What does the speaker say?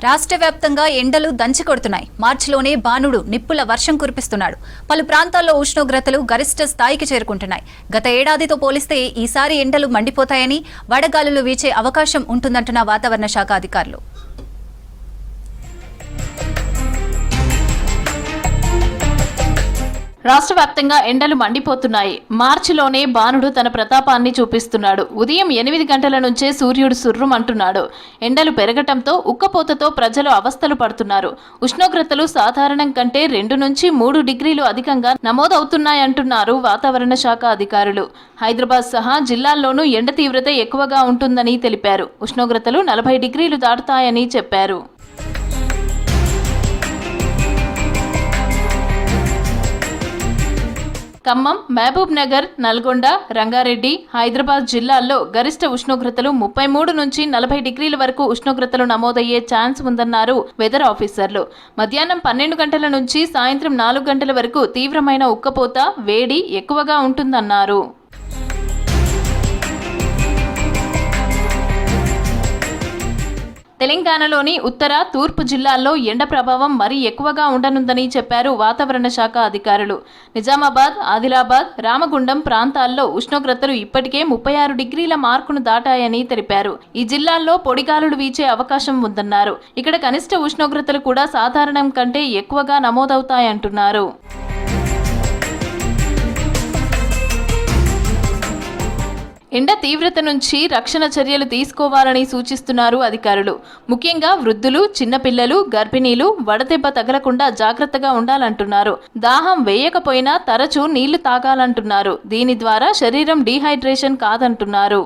రాష్ట్ర వ్యాప్తంగా ఎండలు దంచికొడుతున్నాయి. మార్చిలోనే బాణుడు నిప్పుల వర్షం కురిపిస్తున్నాడు. పలు ప్రాంతాల్లో ఉష్ణోగ్రతలు గరిష్ట స్థాయికి చేరుకుంటున్నాయి. గత ఏడాదితో పోలిస్తే ఈసారి ఎండలు మండిపోతాయని, వడగాలులు వీచే అవకాశం ఉంటుందంటున్న వాతావరణ శాఖ అధికారులు. రాష్ట్ర వ్యాప్తంగా ఎండలు మండిపోతున్నాయి. మార్చిలోనే బాణుడు తన ప్రతాపాన్ని చూపిస్తున్నాడు. ఉదయం 8 గంటల నుంచే సూర్యుడు సుర్రుమంటున్నాడు. ఎండలు పెరగటంతో ఉక్కపోతతో ప్రజలు అవస్థలు పడుతున్నారు. ఉష్ణోగ్రతలు సాధారణం కంటే 2 నుంచి 3 డిగ్రీలు అధికంగా నమోదవుతున్నాయంటున్నారు వాతావరణ శాఖ అధికారులు. హైదరాబాద్ సహా జిల్లాల్లోనూ ఎండ తీవ్రత ఎక్కువగా ఉంటుందని తెలిపారు. ఉష్ణోగ్రతలు 40 డిగ్రీలు దాటుతాయని చెప్పారు. ఖమ్మం, మహబూబ్ నగర్, నల్గొండ, రంగారెడ్డి, హైదరాబాద్ జిల్లాల్లో గరిష్ట ఉష్ణోగ్రతలు 33 నుంచి 40 డిగ్రీల వరకు ఉష్ణోగ్రతలు నమోదయ్యే ఛాన్స్ ఉందన్నారు వెదర్ ఆఫీసర్లు. మధ్యాహ్నం 12 గంటల నుంచి సాయంత్రం 4 గంటల వరకు తీవ్రమైన ఉక్కపోత, వేడి ఎక్కువగా ఉంటుందన్నారు. తెలంగాణలోని ఉత్తర, తూర్పు జిల్లాల్లో ఎండ ప్రభావం మరీ ఎక్కువగా ఉండనుందని చెప్పారు వాతావరణ శాఖ అధికారులు. నిజామాబాద్, ఆదిలాబాద్, రామగుండం ప్రాంతాల్లో ఉష్ణోగ్రతలు ఇప్పటికే 36 డిగ్రీల మార్కును దాటాయని తెలిపారు. ఈ జిల్లాల్లో పొడిగాలులు వీచే అవకాశం ఉందన్నారు. ఇక్కడ కనిష్ట ఉష్ణోగ్రతలు కూడా సాధారణం కంటే ఎక్కువగా నమోదవుతాయంటున్నారు. ఎండ తీవ్రత నుంచి రక్షణ చర్యలు తీసుకోవాలని సూచిస్తున్నారు అధికారులు. ముఖ్యంగా వృద్ధులు, చిన్నపిల్లలు, గర్భిణీలు వడదెబ్బ తగలకుండా జాగ్రత్తగా ఉండాలంటున్నారు. దాహం వేయకపోయినా తరచూ నీళ్లు తాగాలంటున్నారు. దీని ద్వారా శరీరం డీహైడ్రేషన్ కాదంటున్నారు.